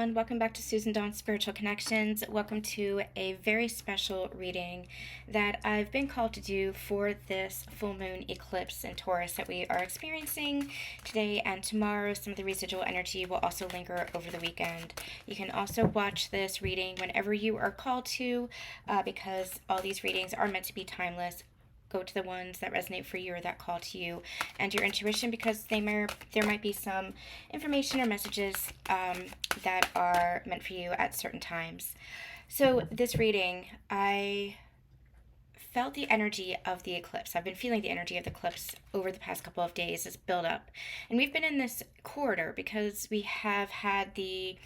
everyone. Welcome back to Susan Dawn's Spiritual Connections. Welcome to a very special reading that I've been called to do for this full moon eclipse in Taurus that we are experiencing today and tomorrow. Some of the residual energy will also linger over the weekend. You can also watch this reading whenever you are called to, because all these readings are meant to be timeless. Go to the ones that resonate for you or that call to you and your intuition, because there might be some information or messages that are meant for you at certain times. So this reading, I felt the energy of the eclipse. I've been feeling the energy of the eclipse over the past couple of days, this build up. And we've been in this corridor because we have had the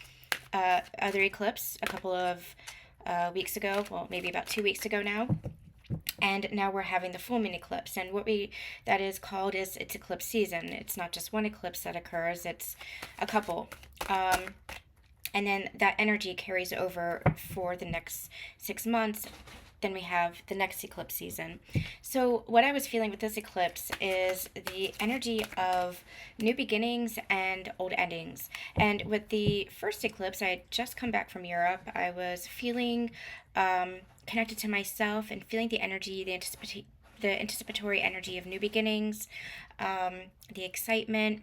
other eclipse a couple of weeks ago, well, maybe about 2 weeks ago now. And now we're having the full moon eclipse, and that is called is it's eclipse season. It's not just one eclipse that occurs, it's a couple. And then that energy carries over for the next 6 months. Then we have the next eclipse season. So what I was feeling with this eclipse is the energy of new beginnings and old endings. And with the first eclipse, I had just come back from Europe. I was feeling connected to myself and feeling the energy, the anticipatory energy of new beginnings, the excitement.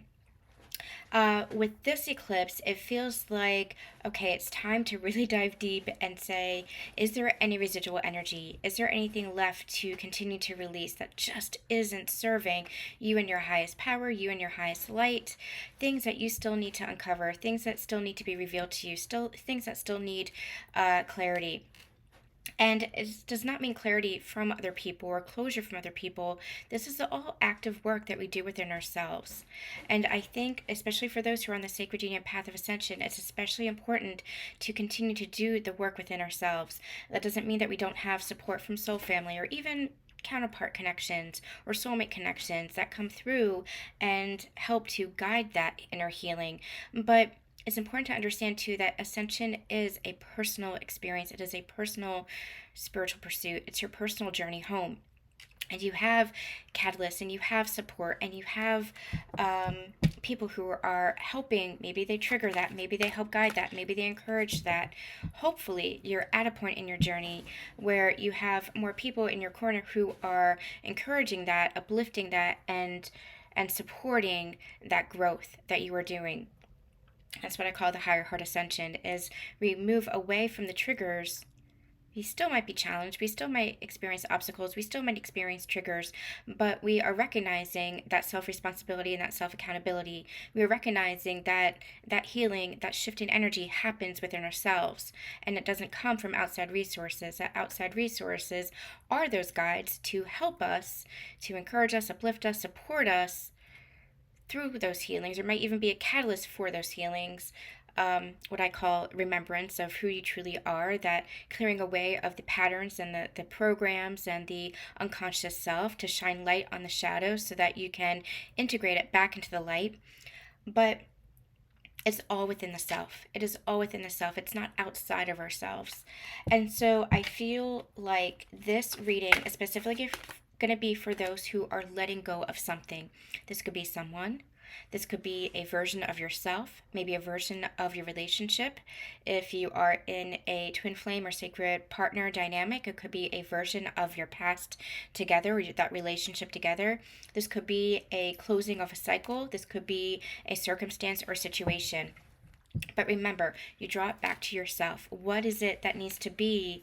With this eclipse, it feels like, okay, it's time to really dive deep and say, is there any residual energy? Is there anything left to continue to release that just isn't serving you and your highest power, you and your highest light? Things that you still need to uncover, things that still need to be revealed to you, things that still need clarity. And it does not mean clarity from other people or closure from other people. This is all active work that we do within ourselves. And I think, especially for those who are on the Sacred Union path of ascension, it's especially important to continue to do the work within ourselves. That doesn't mean that we don't have support from soul family or even counterpart connections or soulmate connections that come through and help to guide that inner healing. But it's important to understand, too, that ascension is a personal experience. It is a personal spiritual pursuit. It's your personal journey home. And you have catalysts, and you have support, and you have people who are helping. Maybe they trigger that. Maybe they help guide that. Maybe they encourage that. Hopefully, you're at a point in your journey where you have more people in your corner who are encouraging that, uplifting that, and supporting that growth that you are doing. That's what I call the higher heart ascension, is we move away from the triggers. We still might be challenged. We still might experience obstacles. We still might experience triggers, but we are recognizing that self-responsibility and that self-accountability. We are recognizing that healing, that shift in energy happens within ourselves, and it doesn't come from outside resources. That outside resources are those guides to help us, to encourage us, uplift us, support us through those healings, or might even be a catalyst for those healings. What I call remembrance of who you truly are, that clearing away of the patterns and the programs and the unconscious self to shine light on the shadows so that you can integrate it back into the light. But it's all within the self. It is all within the self. It's not outside of ourselves. And so I feel like this reading is specifically going to be for those who are letting go of something. This could be someone. This could be a version of yourself, maybe a version of your relationship. If you are in a twin flame or sacred partner dynamic, it could be a version of your past together, or that relationship together. This could be a closing of a cycle. This could be a circumstance or situation. But remember, you draw it back to yourself. What is it that needs to be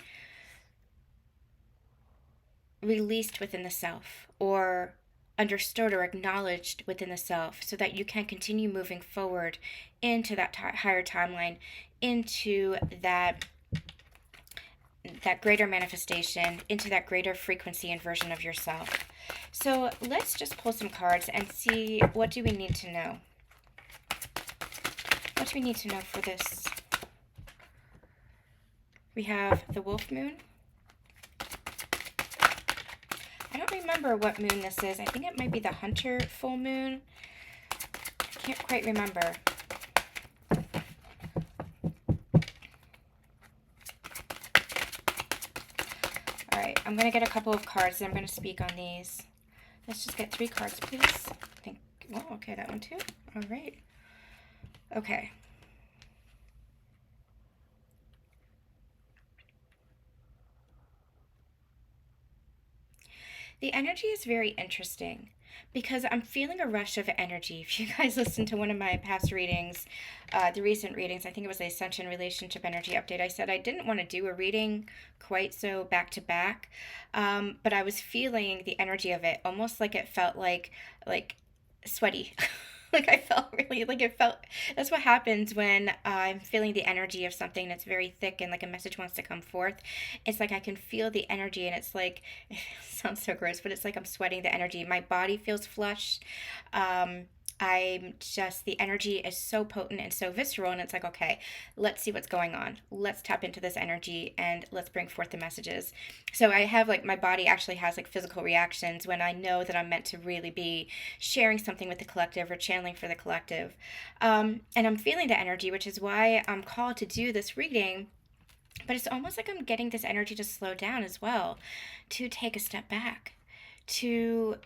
released within the self, or understood or acknowledged within the self, so that you can continue moving forward into that higher timeline, into that greater manifestation, into that greater frequency and version of yourself. So let's just pull some cards and see, what do we need to know? What do we need to know for this? We have the Wolf Moon. I don't remember what moon this is. I think it might be the Hunter full moon. I can't quite remember. All right, I'm going to get a couple of cards and I'm going to speak on these. Let's just get 3 cards, please. Well, okay, that one too. All right. Okay. The energy is very interesting because I'm feeling a rush of energy. If you guys listen to one of my past readings, the recent readings, I think it was the Ascension Relationship Energy Update, I said I didn't want to do a reading quite so back to back, but I was feeling the energy of it, almost like it felt like sweaty. Like I felt really like it felt. That's what happens when I'm feeling the energy of something that's very thick and like a message wants to come forth. It's like I can feel the energy, and it's like it sounds so gross, but it's like I'm sweating the energy. My body feels flushed. Um, I'm just, the energy is so potent and so visceral, and it's like, okay, let's see what's going on. Let's tap into this energy and let's bring forth the messages. So I have like my body actually has like physical reactions when I know that I'm meant to really be sharing something with the collective or channeling for the collective. And I'm feeling the energy, which is why I'm called to do this reading. But it's almost like I'm getting this energy to slow down as well, to take a step back, to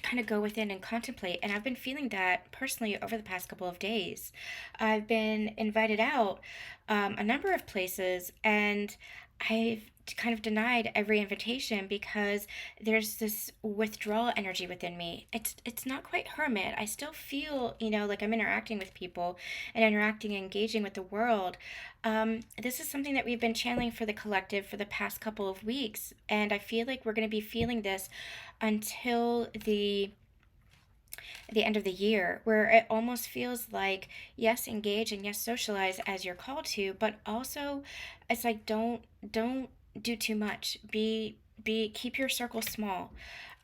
kind of go within and contemplate. And I've been feeling that personally over the past couple of days. I've been invited out a number of places, and I've kind of denied every invitation because there's this withdrawal energy within me. It's not quite hermit. I still feel, like I'm interacting with people and interacting and engaging with the world. This is something that we've been channeling for the collective for the past couple of weeks, and I feel like we're going to be feeling this until the end of the year, where it almost feels like, yes, engage and yes, socialize as you're called to, but also it's like don't do too much. Be keep your circle small.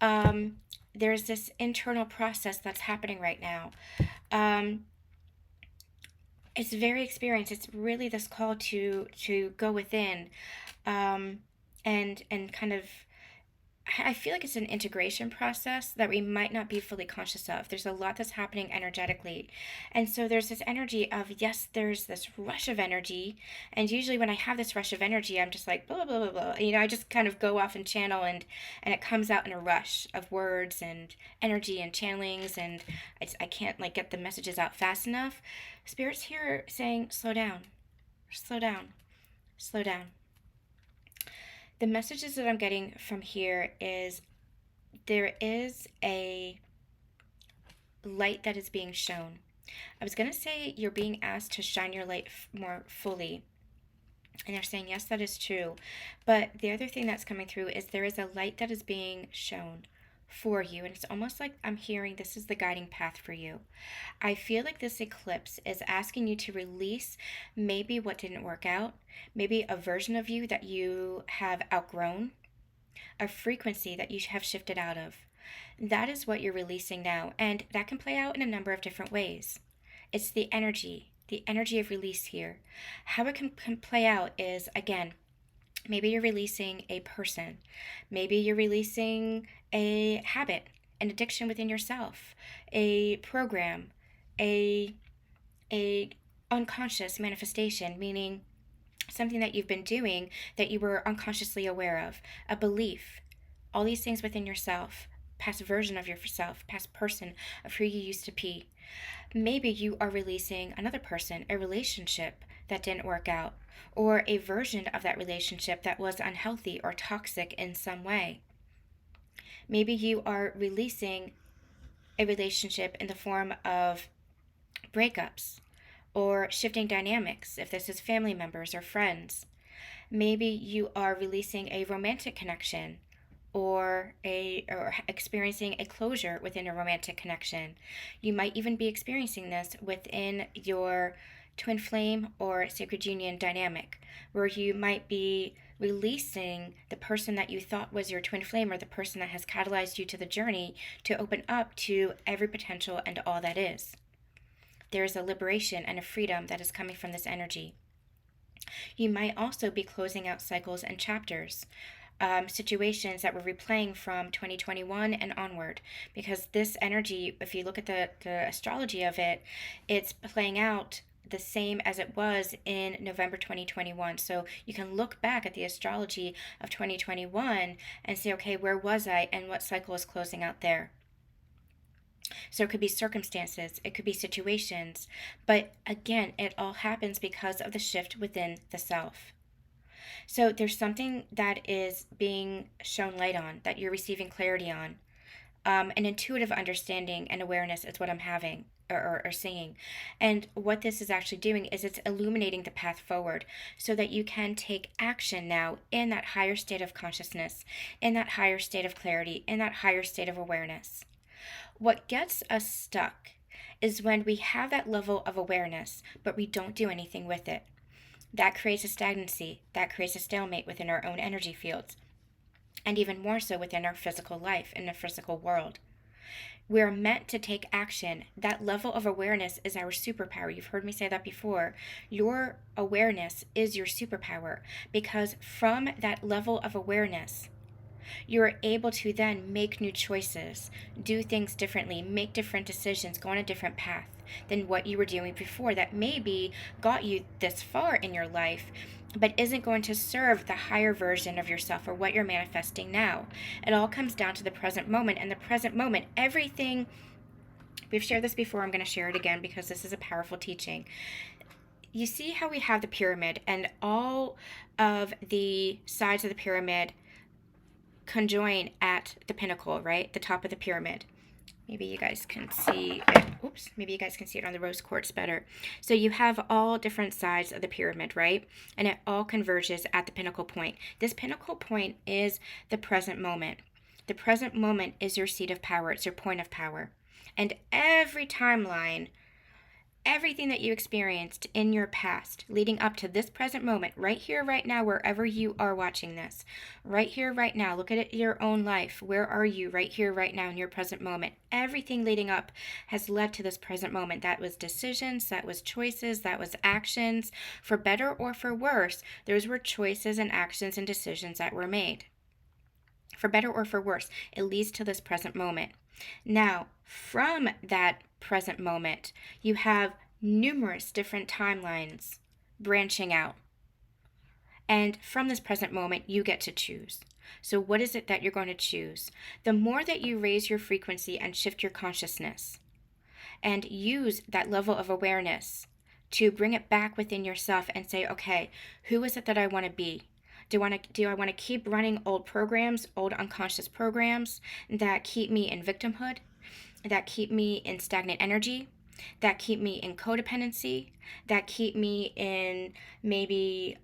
um there's this internal process that's happening right now. um it's very experienced. It's really this call to go within, um and kind of, I feel like it's an integration process that we might not be fully conscious of. There's a lot that's happening energetically. And so there's this energy of, yes, there's this rush of energy. And usually when I have this rush of energy, I'm just like, blah, blah, blah, blah. I just kind of go off and channel, and it comes out in a rush of words and energy and channelings. And I can't like get the messages out fast enough. Spirit's here saying, slow down, slow down, slow down. The messages that I'm getting from here is there is a light that is being shown. I was going to say you're being asked to shine your light more fully. And they're saying, yes, that is true. But the other thing that's coming through is there is a light that is being shown for you. And it's almost like I'm hearing this is the guiding path for you. I feel like this eclipse is asking you to release maybe what didn't work out, maybe a version of you that you have outgrown, a frequency that you have shifted out of. That is what you're releasing now, and that can play out in a number of different ways. It's the energy of release here. How it can play out is, again, maybe you're releasing a person, maybe you're releasing a habit, an addiction within yourself, a program, a a unconscious manifestation, meaning something that you've been doing that you were unconsciously aware of, a belief, all these things within yourself, past version of yourself, past person of who you used to be. Maybe you are releasing another person, a relationship that didn't work out, or a version of that relationship that was unhealthy or toxic in some way. Maybe you are releasing a relationship in the form of breakups or shifting dynamics, if this is family members or friends. Maybe you are releasing a romantic connection, or experiencing a closure within a romantic connection. You might even be experiencing this within your twin flame or sacred union dynamic, where you might be releasing the person that you thought was your twin flame, or the person that has catalyzed you to the journey to open up to every potential and all that is. There is a liberation and a freedom that is coming from this energy. You might also be closing out cycles and chapters, situations that were replaying from 2021 and onward, because this energy, if you look at the astrology of it, it's playing out the same as it was in November 2021. So you can look back at the astrology of 2021 and say, okay, where was I and what cycle is closing out there? So it could be circumstances, it could be situations, but again, it all happens because of the shift within the self. So there's something that is being shown light on, that you're receiving clarity on. An intuitive understanding and awareness is what I'm having or seeing. And what this is actually doing is it's illuminating the path forward so that you can take action now in that higher state of consciousness, in that higher state of clarity, in that higher state of awareness. What gets us stuck is when we have that level of awareness, but we don't do anything with it. That creates a stagnancy, that creates a stalemate within our own energy fields, and even more so within our physical life in the physical world. We're meant to take action. That level of awareness is our superpower. You've heard me say that before. Your awareness is your superpower because from that level of awareness, you're able to then make new choices, do things differently, make different decisions, go on a different path than what you were doing before that maybe got you this far in your life, but isn't going to serve the higher version of yourself or what you're manifesting now. It all comes down to the present moment. And the present moment, everything, we've shared this before, I'm going to share it again because this is a powerful teaching. You see how we have the pyramid and all of the sides of the pyramid conjoin at the pinnacle, right? The top of the pyramid. Maybe you guys can see it. Oops, maybe you guys can see it on the rose quartz better. So you have all different sides of the pyramid, right? And it all converges at the pinnacle point. This pinnacle point is the present moment. The present moment is your seat of power. It's your point of power. And every timeline, everything that you experienced in your past leading up to this present moment, right here, right now, wherever you are watching this, right here, right now, look at it, your own life. Where are you right here, right now in your present moment? Everything leading up has led to this present moment. That was decisions, that was choices, that was actions. For better or for worse, those were choices and actions and decisions that were made. For better or for worse, it leads to this present moment. Now, from that present moment, you have numerous different timelines branching out. And from this present moment, you get to choose. So, what is it that you're going to choose? The more that you raise your frequency and shift your consciousness and use that level of awareness to bring it back within yourself and say, okay, who is it that I want to be? Do I want to keep running old programs, old unconscious programs that keep me in victimhood, that keep me in stagnant energy, that keep me in codependency, that keep me in maybe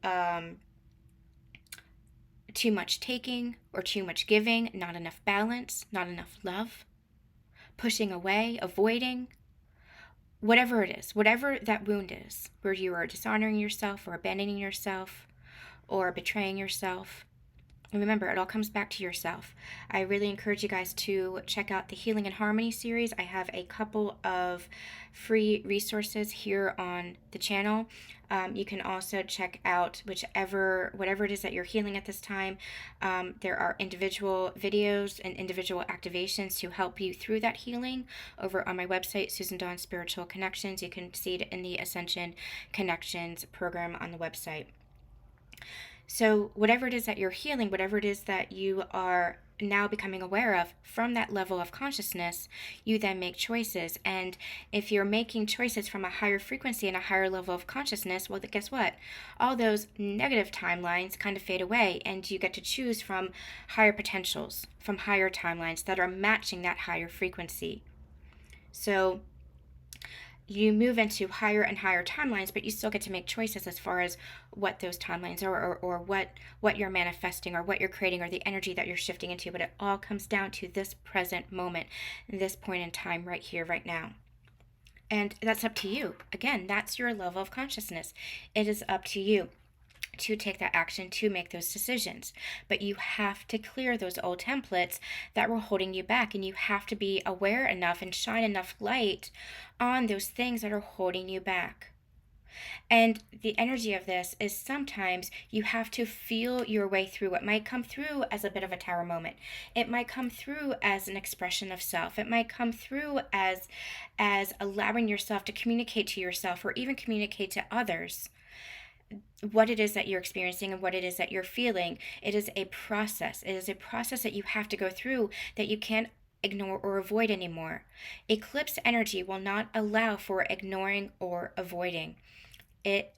too much taking or too much giving, not enough balance, not enough love, pushing away, avoiding, whatever it is, whatever that wound is, where you are dishonoring yourself or abandoning yourself or betraying yourself. And remember, it all comes back to yourself. I really encourage you guys to check out the Healing and Harmony series. I have a couple of free resources here on the channel. You can also check out whatever it is that you're healing at this time. There are individual videos and individual activations to help you through that healing over on my website, Susan Dawn Spiritual Connections. You can see it in the Ascension Connections program on the website. So whatever it is that you're healing, whatever it is that you are now becoming aware of from that level of consciousness, you then make choices. And if you're making choices from a higher frequency and a higher level of consciousness, well, guess what? All those negative timelines kind of fade away and you get to choose from higher potentials, from higher timelines that are matching that higher frequency. So you move into higher and higher timelines, but you still get to make choices as far as what those timelines are or what you're manifesting or what you're creating or the energy that you're shifting into. But it all comes down to this present moment, this point in time right here, right now. And that's up to you. Again, that's your level of consciousness. It is up to you to take that action, to make those decisions. But you have to clear those old templates that were holding you back, and you have to be aware enough and shine enough light on those things that are holding you back. And the energy of this is sometimes you have to feel your way through. It might come through as a bit of a tower moment. It might come through as an expression of self. It might come through as allowing yourself to communicate to yourself or even communicate to others what it is that you're experiencing and what it is that you're feeling. It is a process. It is a process that you have to go through that you can't ignore or avoid anymore. Eclipse energy will not allow for ignoring or avoiding. It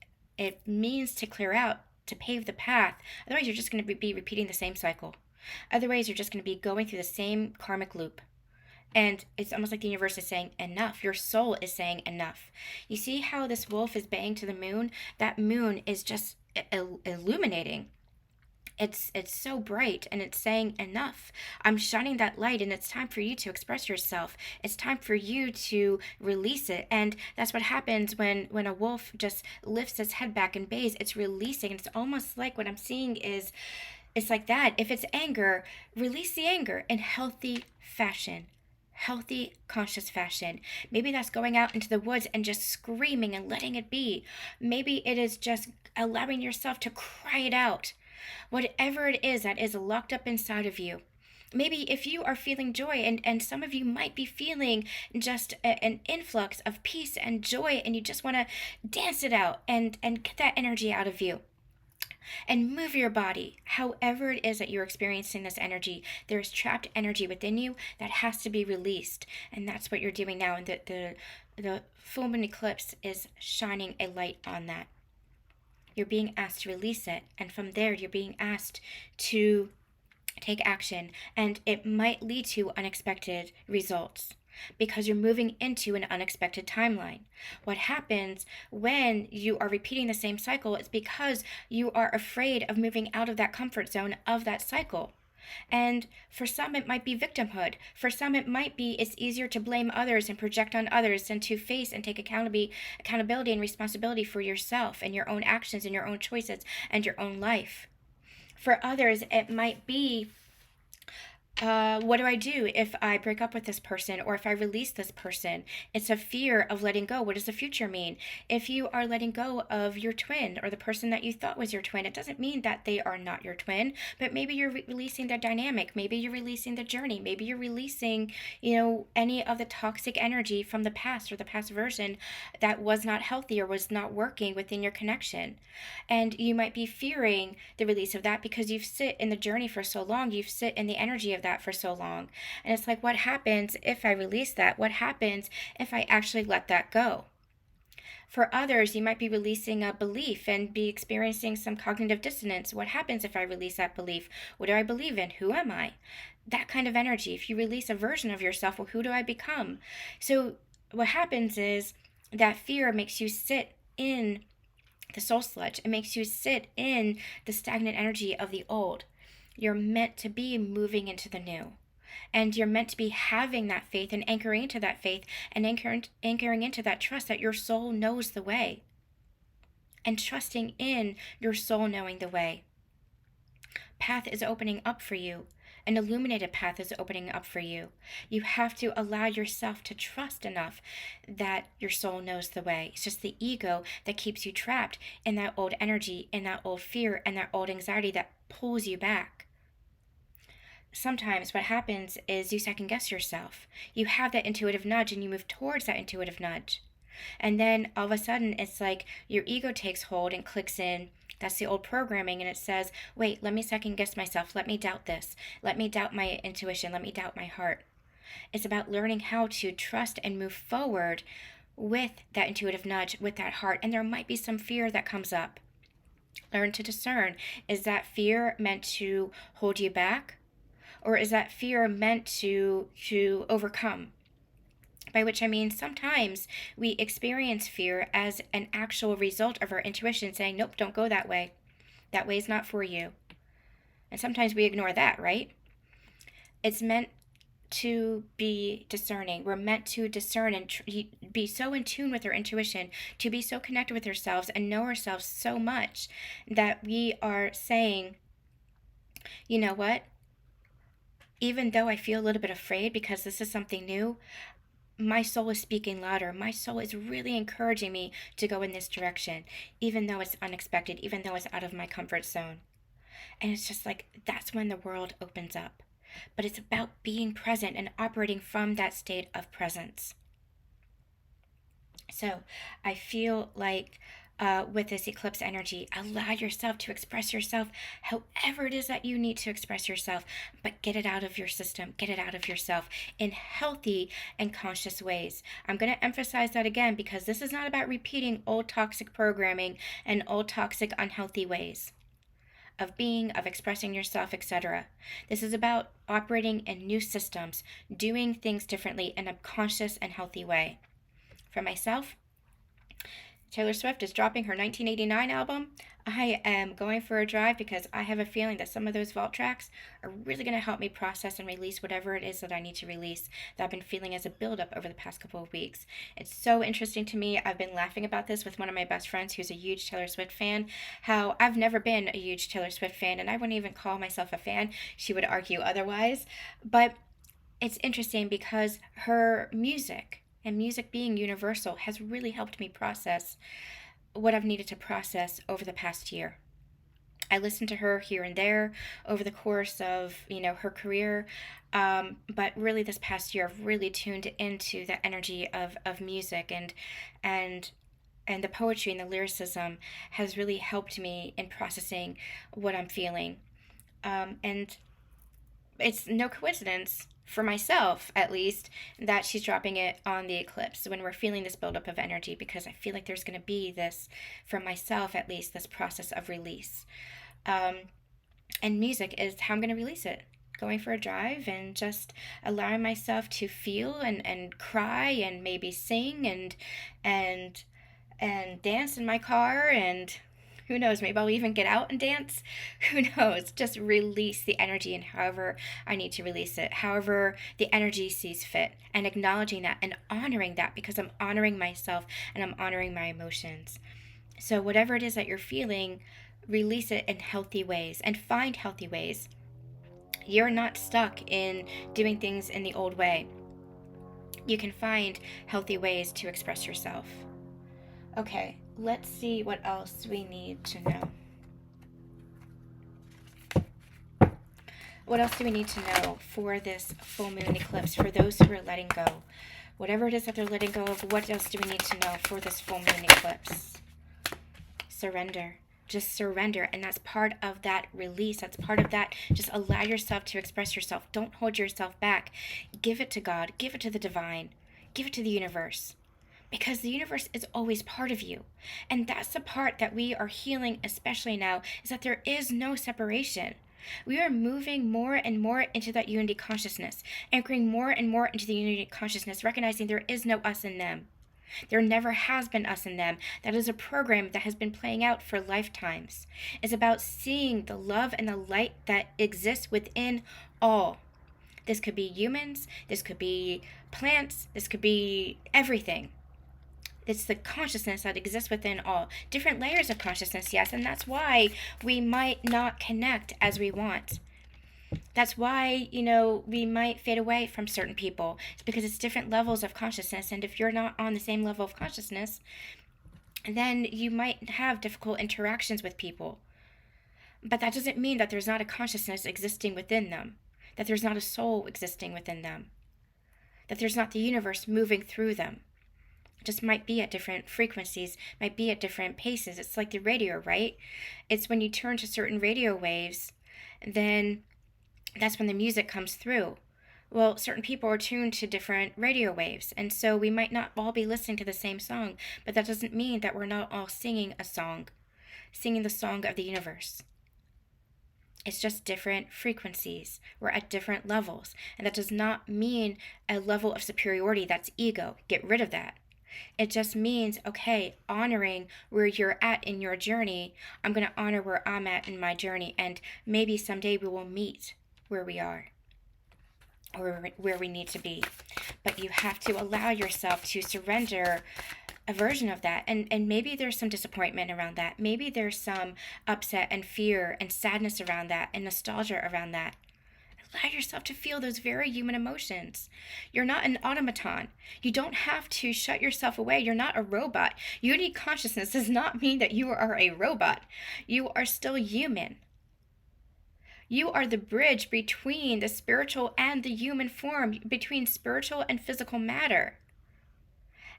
means to clear out to pave the path. Otherwise, you're just going to be repeating the same cycle. Otherwise, you're just going to be going through the same karmic loop. And it's almost like the universe is saying enough. Your soul is saying enough. You see how this wolf is baying to the moon? That moon is just illuminating. It's so bright, and it's saying enough. I'm shining that light, and it's time for you to express yourself. It's time for you to release it. And that's what happens when a wolf just lifts its head back and bays. It's releasing. It's almost like what I'm seeing is, it's like that. If it's anger, release the anger in healthy fashion. Healthy, conscious fashion. Maybe that's going out into the woods and just screaming and letting it be. Maybe it is just allowing yourself to cry it out. Whatever it is that is locked up inside of you. Maybe if you are feeling joy, and some of you might be feeling just an influx of peace and joy, and you just want to dance it out and get that energy out of you. And move your body. However it is that you're experiencing this energy, there is trapped energy within you that has to be released. And that's what you're doing now. And the full moon eclipse is shining a light on that. You're being asked to release it. And from there, you're being asked to take action. And it might lead to unexpected results, because you're moving into an unexpected timeline. What happens when you are repeating the same cycle is because you are afraid of moving out of that comfort zone of that cycle. And for some, it might be victimhood. For some, it might be it's easier to blame others and project on others than to face and take accountability and responsibility for yourself and your own actions and your own choices and your own life. For others, it might be, what do I do if I break up with this person, or if I release this person? It's a fear of letting go. What does the future mean? If you are letting go of your twin, or the person that you thought was your twin, it doesn't mean that they are not your twin, but maybe you're releasing their dynamic. Maybe you're releasing the journey. Maybe you're releasing, any of the toxic energy from the past, or the past version that was not healthy or was not working within your connection. And you might be fearing the release of that because you've sit in the journey for so long. You've sit in the energy of that for so long. And it's like, what happens if I release that? What happens if I actually let that go? For others, you might be releasing a belief and be experiencing some cognitive dissonance. What happens if I release that belief? What do I believe in? Who am I? That kind of energy. If you release a version of yourself, well, who do I become? So what happens is that fear makes you sit in the soul sludge. It makes you sit in the stagnant energy of the old. You're meant to be moving into the new. And you're meant to be having that faith and anchoring into that faith and anchoring into that trust that your soul knows the way. And trusting in your soul knowing the way. Path is opening up for you. An illuminated path is opening up for you. You have to allow yourself to trust enough that your soul knows the way. It's just the ego that keeps you trapped in that old energy, in that old fear, and that old anxiety that pulls you back. Sometimes what happens is you second guess yourself. You have that intuitive nudge and you move towards that intuitive nudge. And then all of a sudden it's like your ego takes hold and clicks in. That's the old programming, and it says, wait, let me second guess myself. Let me doubt this. Let me doubt my intuition. Let me doubt my heart. It's about learning how to trust and move forward with that intuitive nudge, with that heart. And there might be some fear that comes up. Learn to discern. Is that fear meant to hold you back? Or is that fear meant to overcome? By which I mean sometimes we experience fear as an actual result of our intuition saying, nope, don't go that way. That way is not for you. And sometimes we ignore that, right? It's meant to be discerning. We're meant to discern and be so in tune with our intuition, to be so connected with ourselves and know ourselves so much that we are saying, you know what? Even though I feel a little bit afraid because this is something new, my soul is speaking louder. My soul is really encouraging me to go in this direction, even though it's unexpected, even though it's out of my comfort zone. And it's just like, that's when the world opens up. But it's about being present and operating from that state of presence. So I feel like with this eclipse energy, allow yourself to express yourself however it is that you need to express yourself, but get it out of your system, get it out of yourself in healthy and conscious ways. I'm going to emphasize that again because this is not about repeating old toxic programming and old toxic unhealthy ways. of being, of expressing yourself, etc. This is about operating in new systems, doing things differently in a conscious and healthy way. For myself, Taylor Swift is dropping her 1989 album. I am going for a drive because I have a feeling that some of those vault tracks are really going to help me process and release whatever it is that I need to release that I've been feeling as a buildup over the past couple of weeks. It's so interesting to me. I've been laughing about this with one of my best friends who's a huge Taylor Swift fan, how I've never been a huge Taylor Swift fan, and I wouldn't even call myself a fan. She would argue otherwise. But it's interesting because her music, and music being universal, has really helped me process what I've needed to process over the past year. I listened to her here and there over the course of, her career, but really this past year I've really tuned into the energy of music, and and the poetry and the lyricism has really helped me in processing what I'm feeling. And it's no coincidence, for myself at least, that she's dropping it on the eclipse when we're feeling this buildup of energy, because I feel like there's going to be this, for myself at least, this process of release. Um, and music is how I'm going to release it. Going for a drive and just allowing myself to feel and cry and maybe sing and and dance in my car, and who knows, maybe I'll even get out and dance. Who knows? Just release the energy and however I need to release it, however the energy sees fit, and acknowledging that and honoring that, because I'm honoring myself and I'm honoring my emotions. So, whatever it is that you're feeling, release it in healthy ways and find healthy ways. You're not stuck in doing things in the old way. You can find healthy ways to express yourself. Okay, let's see what else we need to know. What else do we need to know for this full moon eclipse, for those who are letting go? Whatever it is that they're letting go of, what else do we need to know for this full moon eclipse? Surrender. Just surrender, and that's part of that release. That's part of that. Just allow yourself to express yourself. Don't hold yourself back. Give it to God. Give it to the divine. Give it to the universe. Because the universe is always part of you. And that's the part that we are healing, especially now, is that there is no separation. We are moving more and more into that unity consciousness, anchoring more and more into the unity consciousness, recognizing there is no us and them. There never has been us and them. That is a program that has been playing out for lifetimes. It's about seeing the love and the light that exists within all. This could be humans, this could be plants, this could be everything. It's the consciousness that exists within all. Different layers of consciousness, yes, and that's why we might not connect as we want. That's why, we might fade away from certain people. It's because it's different levels of consciousness, and if you're not on the same level of consciousness, then you might have difficult interactions with people. But that doesn't mean that there's not a consciousness existing within them, that there's not a soul existing within them, that there's not the universe moving through them. Just might be at different frequencies, might be at different paces. It's like the radio, right? It's when you turn to certain radio waves, then that's when the music comes through. Well, certain people are tuned to different radio waves, and so we might not all be listening to the same song, but that doesn't mean that we're not all singing a song, singing the song of the universe. It's just different frequencies. We're at different levels, and that does not mean a level of superiority. That's ego. Get rid of that. It just means, okay, honoring where you're at in your journey. I'm going to honor where I'm at in my journey, and maybe someday we will meet where we are or where we need to be. But you have to allow yourself to surrender a version of that, and maybe there's some disappointment around that. Maybe there's some upset and fear and sadness around that and nostalgia around that. Allow yourself to feel those very human emotions. You're not an automaton. You don't have to shut yourself away. You're not a robot. Unity consciousness does not mean that you are a robot. You are still human. You are the bridge between the spiritual and the human form, between spiritual and physical matter.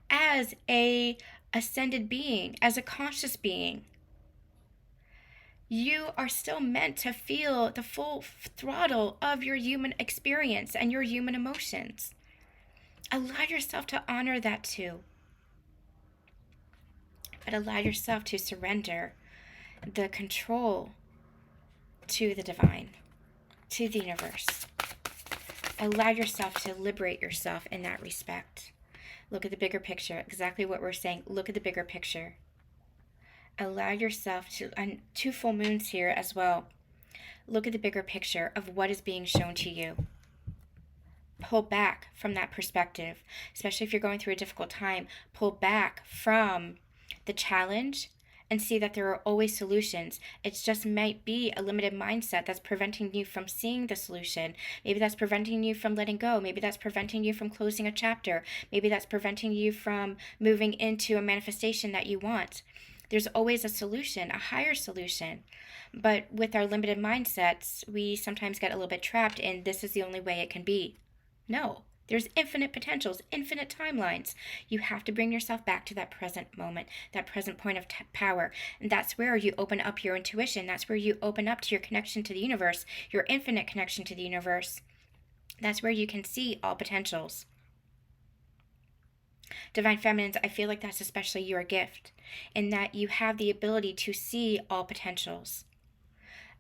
As a ascended being, as a conscious being, you are still meant to feel the full throttle of your human experience and your human emotions. Allow yourself to honor that too. But allow yourself to surrender the control to the divine, to the universe. Allow yourself to liberate yourself in that respect. Look at the bigger picture. Exactly what we're saying. Look at the bigger picture. Allow yourself to, and 2 full moons here as well. Look at the bigger picture of what is being shown to you. Pull back from that perspective, especially if you're going through a difficult time. Pull back from the challenge and see that there are always solutions. It just might be a limited mindset that's preventing you from seeing the solution. Maybe that's preventing you from letting go. Maybe that's preventing you from closing a chapter. Maybe that's preventing you from moving into a manifestation that you want. There's always a solution, a higher solution. But with our limited mindsets, we sometimes get a little bit trapped in this is the only way it can be. No, there's infinite potentials, infinite timelines. You have to bring yourself back to that present moment, that present point of power. And that's where you open up your intuition. That's where you open up to your connection to the universe, your infinite connection to the universe. That's where you can see all potentials. Divine Feminines, I feel like that's especially your gift, in that you have the ability to see all potentials.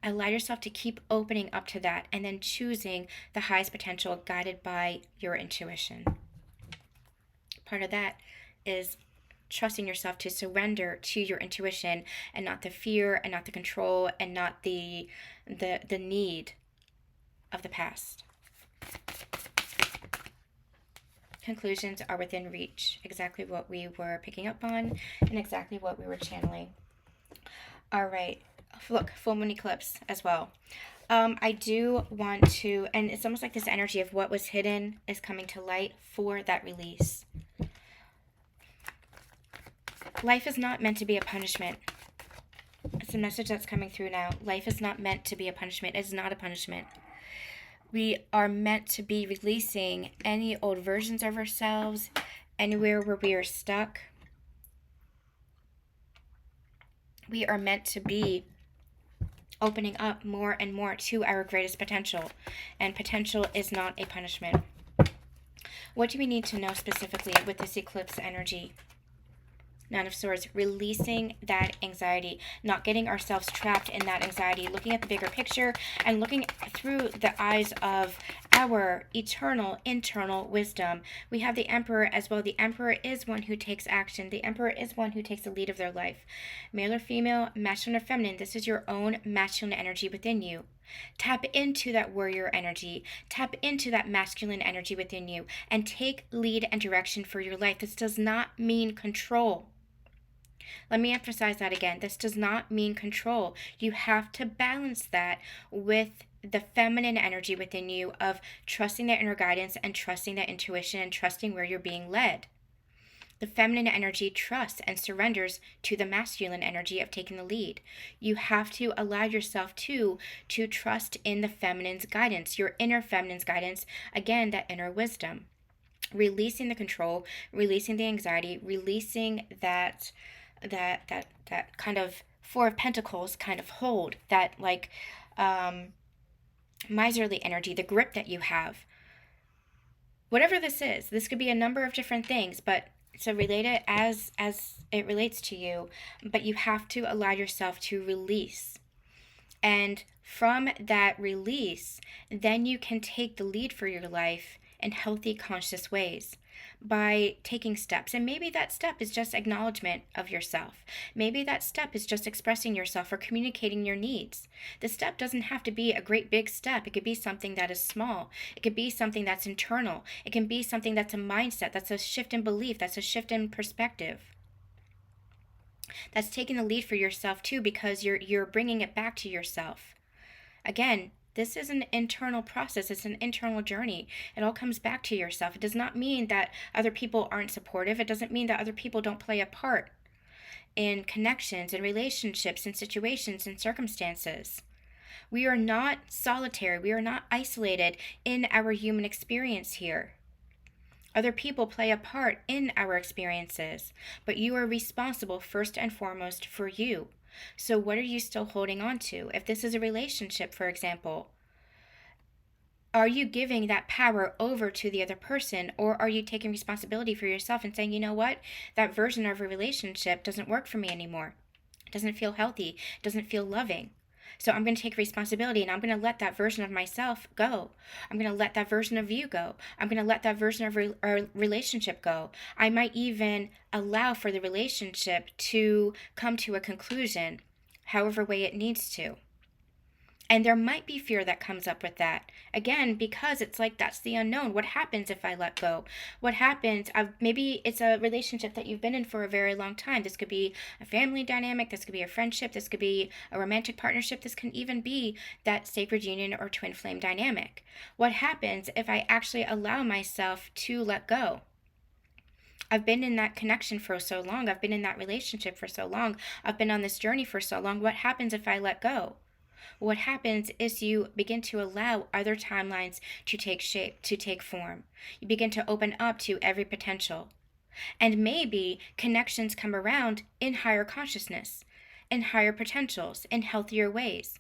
Allow yourself to keep opening up to that and then choosing the highest potential guided by your intuition. Part of that is trusting yourself to surrender to your intuition and not the fear and not the control and not the need of the past. Conclusions are within reach. Exactly what we were picking up on and exactly what we were channeling. All right. Look, full moon eclipse as well. I do want to, and it's almost like this energy of what was hidden is coming to light for that release. Life is not meant to be a punishment. It's a message that's coming through now. Life is not meant to be a punishment. It's not a punishment. We are meant to be releasing any old versions of ourselves, anywhere where we are stuck. We are meant to be opening up more and more to our greatest potential. And potential is not a punishment. What do we need to know specifically with this eclipse energy? Nine of Swords, releasing that anxiety, not getting ourselves trapped in that anxiety, looking at the bigger picture and looking through the eyes of our eternal internal wisdom. We have the Emperor as well. The Emperor is one who takes action. The Emperor is one who takes the lead of their life. Male or female, masculine or feminine, this is your own masculine energy within you. Tap into that warrior energy. Tap into that masculine energy within you and take lead and direction for your life. This does not mean control. Let me emphasize that again. This does not mean control. You have to balance that with the feminine energy within you of trusting that inner guidance and trusting that intuition and trusting where you're being led. The feminine energy trusts and surrenders to the masculine energy of taking the lead. You have to allow yourself to trust in the feminine's guidance, your inner feminine's guidance, again, that inner wisdom. Releasing the control, releasing the anxiety, releasing that kind of Four of Pentacles kind of hold, that like miserly energy, the grip that you have. Whatever this is, this could be a number of different things, but so relate it as it relates to you, but you have to allow yourself to release. And from that release, then you can take the lead for your life in healthy, conscious ways by taking steps. And maybe that step is just acknowledgement of yourself. Maybe that step is just expressing yourself or communicating your needs. The step doesn't have to be a great big step. It could be something that is small. It could be something that's internal. It can be something that's a mindset, that's a shift in belief, that's a shift in perspective. That's taking the lead for yourself too, because you're bringing it back to yourself. Again, this is an internal process. It's an internal journey. It all comes back to yourself. It does not mean that other people aren't supportive. It doesn't mean that other people don't play a part in connections and relationships and situations and circumstances. We are not solitary. We are not isolated in our human experience here. Other people play a part in our experiences, but you are responsible first and foremost for you. So what are you still holding on to? If this is a relationship, for example, are you giving that power over to the other person, or are you taking responsibility for yourself and saying, you know what, that version of a relationship doesn't work for me anymore. It doesn't feel healthy. It doesn't feel loving. So I'm going to take responsibility, and I'm going to let that version of myself go. I'm going to let that version of you go. I'm going to let that version of our relationship go. I might even allow for the relationship to come to a conclusion, however way it needs to. And there might be fear that comes up with that. Again, because it's like that's the unknown. What happens if I let go? What happens? Maybe it's a relationship that you've been in for a very long time. This could be a family dynamic. This could be a friendship. This could be a romantic partnership. This can even be that sacred union or twin flame dynamic. What happens if I actually allow myself to let go? I've been in that connection for so long. I've been in that relationship for so long. I've been on this journey for so long. What happens if I let go? What happens is you begin to allow other timelines to take shape, to take form. You begin to open up to every potential. And maybe connections come around in higher consciousness, in higher potentials, in healthier ways.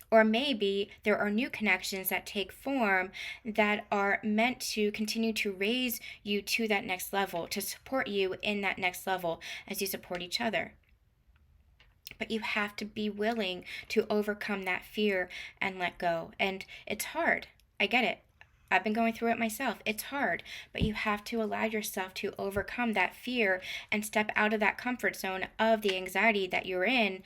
Or maybe there are new connections that take form that are meant to continue to raise you to that next level, to support you in that next level as you support each other. But you have to be willing to overcome that fear and let go. And it's hard. I get it. I've been going through it myself. It's hard, but you have to allow yourself to overcome that fear and step out of that comfort zone of the anxiety that you're in.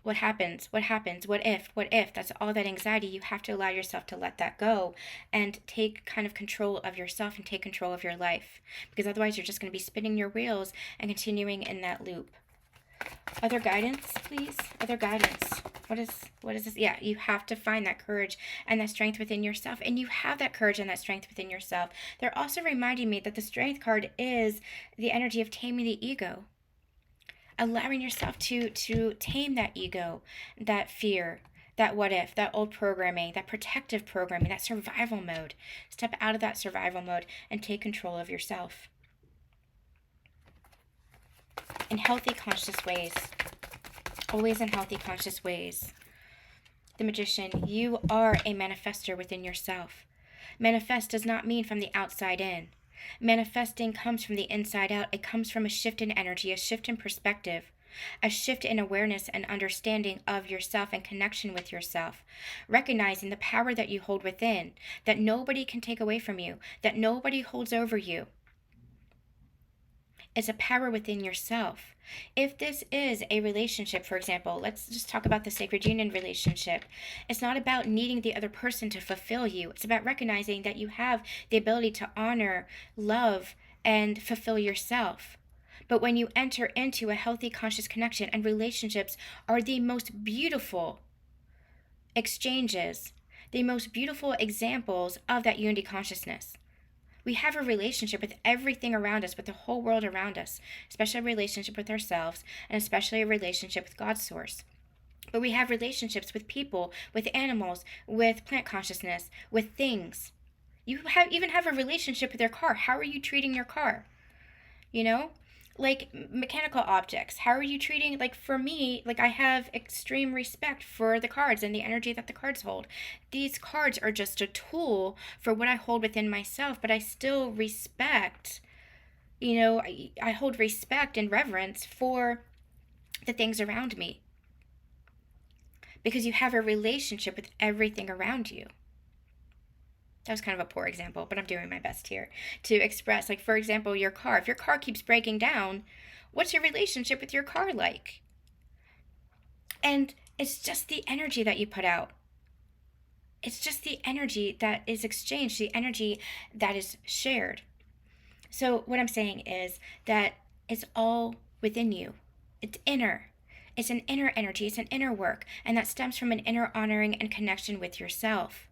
What happens? What happens? What if? What if? That's all that anxiety. You have to allow yourself to let that go and take kind of control of yourself and take control of your life. Because otherwise you're just going to be spinning your wheels and continuing in that loop. Other guidance, please. Other guidance. What is this? Yeah, you have to find that courage and that strength within yourself. And you have that courage and that strength within yourself. They're also reminding me that the strength card is the energy of taming the ego. Allowing yourself to tame that ego, that fear, that what if, that old programming, that protective programming, that survival mode. Step out of that survival mode and take control of yourself. In healthy, conscious ways. Always in healthy, conscious ways. The Magician, you are a manifester within yourself. Manifest does not mean from the outside in. Manifesting comes from the inside out. It comes from a shift in energy, a shift in perspective, a shift in awareness and understanding of yourself and connection with yourself. Recognizing the power that you hold within, that nobody can take away from you, that nobody holds over you. It's a power within yourself. If this is a relationship, for example, let's just talk about the sacred union relationship. It's not about needing the other person to fulfill you. It's about recognizing that you have the ability to honor, love, and fulfill yourself. But when you enter into a healthy, conscious connection, and relationships are the most beautiful exchanges, the most beautiful examples of that unity consciousness. We have a relationship with everything around us, with the whole world around us, especially a relationship with ourselves, and especially a relationship with God's source. But we have relationships with people, with animals, with plant consciousness, with things. You even have a relationship with your car. How are you treating your car? You know? Like mechanical objects, how are you treating, like for me, like I have extreme respect for the cards and the energy that the cards hold. These cards are just a tool for what I hold within myself, but I still respect, I hold respect and reverence for the things around me, because you have a relationship with everything around you. That was kind of a poor example, but I'm doing my best here to express, like, for example, your car. If your car keeps breaking down, what's your relationship with your car like? And it's just the energy that you put out. It's just the energy that is exchanged, the energy that is shared. So what I'm saying is that it's all within you. It's inner. It's an inner energy. It's an inner work. And that stems from an inner honoring and connection with yourself.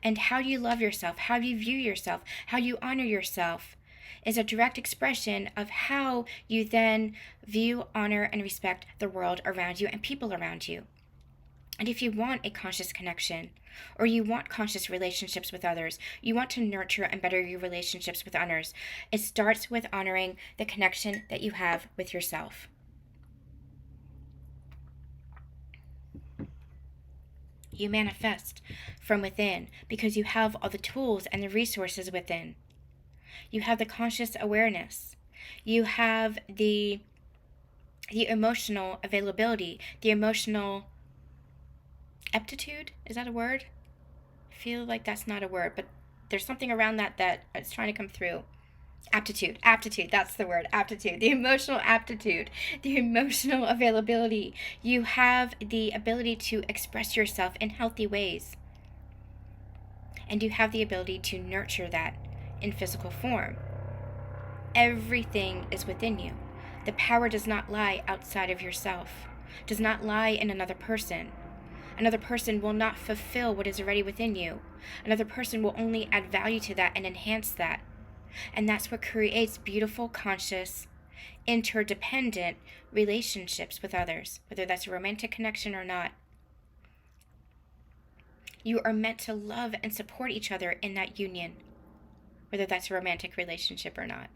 And how you love yourself, how you view yourself, how you honor yourself is a direct expression of how you then view, honor, and respect the world around you and people around you. And if you want a conscious connection, or you want conscious relationships with others, you want to nurture and better your relationships with others, it starts with honoring the connection that you have with yourself. You manifest from within because you have all the tools and the resources within. You have the conscious awareness. You have the emotional availability, the emotional aptitude. Is that a word? I feel like that's not a word, but there's something around that is trying to come through. Aptitude, that's the word. Aptitude, the emotional aptitude, the emotional availability. You have the ability to express yourself in healthy ways, and you have the ability to nurture that in physical form. Everything is within you. The power does not lie outside of yourself, does not lie in another person. Another person will not fulfill what is already within you. Another person will only add value to that and enhance that. And that's what creates beautiful, conscious, interdependent relationships with others, whether that's a romantic connection or not. You are meant to love and support each other in that union, whether that's a romantic relationship or not.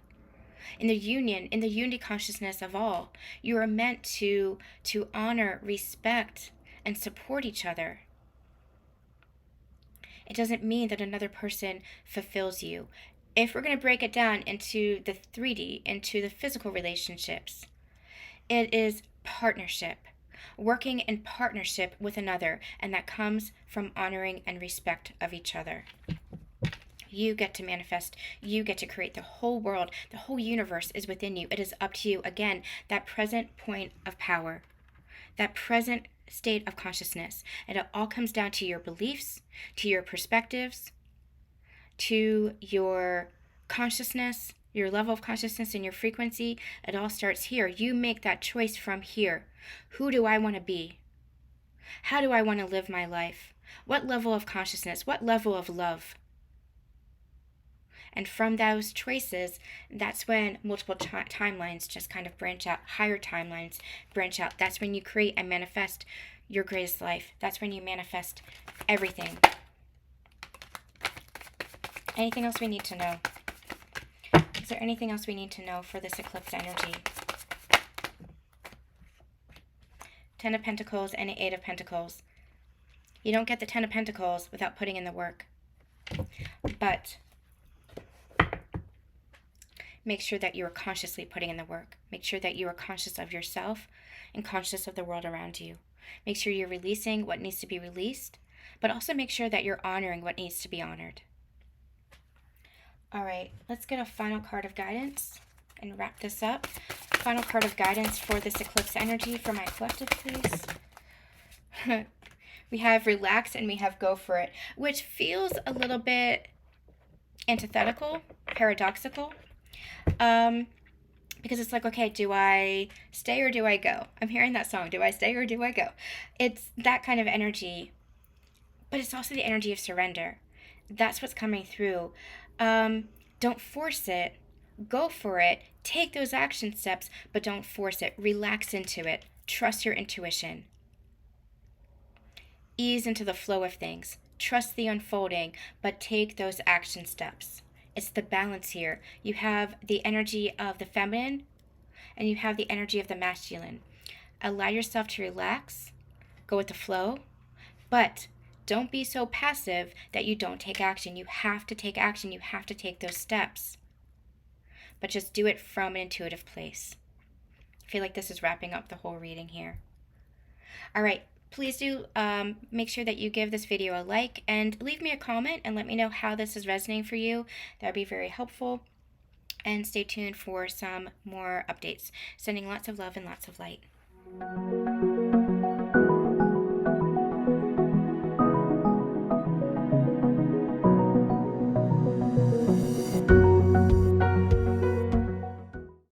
In the union, in the unity consciousness of all, you are meant to honor, respect, and support each other. It doesn't mean that another person fulfills you. If we're going to break it down into the 3D, into the physical relationships, it is partnership, working in partnership with another, and that comes from honoring and respect of each other. You get to manifest, you get to create the whole world, the whole universe is within you. It is up to you. Again, that present point of power, that present state of consciousness. And it all comes down to your beliefs, to your perspectives, to your consciousness, your level of consciousness and your frequency. It all starts here. You make that choice from here. Who do I want to be? How do I want to live my life? What level of consciousness? What level of love? And from those choices, that's when multiple timelines just kind of branch out, higher timelines branch out. That's when you create and manifest your greatest life. That's when you manifest everything. Anything else we need to know? Is there anything else we need to know for this eclipse energy? 10 of Pentacles and 8 of Pentacles. You don't get the 10 of Pentacles without putting in the work. But make sure that you are consciously putting in the work. Make sure that you are conscious of yourself and conscious of the world around you. Make sure you're releasing what needs to be released, but also make sure that you're honoring what needs to be honored. All right, let's get a final card of guidance and wrap this up. Final card of guidance for this eclipse energy for my collective, please. We have relax and we have go for it, which feels a little bit antithetical, paradoxical. Because it's like, okay, do I stay or do I go? I'm hearing that song, do I stay or do I go? It's that kind of energy, but it's also the energy of surrender. That's what's coming through. Don't force it. Go for it. Take those action steps, but don't force it. Relax into it. Trust your intuition. Ease into the flow of things. Trust the unfolding, but take those action steps. It's the balance here. You have the energy of the feminine and you have the energy of the masculine. Allow yourself to relax, go with the flow, but don't be so passive that you don't take action. You have to take action. You have to take those steps. But just do it from an intuitive place. I feel like this is wrapping up the whole reading here. All right. Please do make sure that you give this video a like and leave me a comment and let me know how this is resonating for you. That would be very helpful. And stay tuned for some more updates. Sending lots of love and lots of light.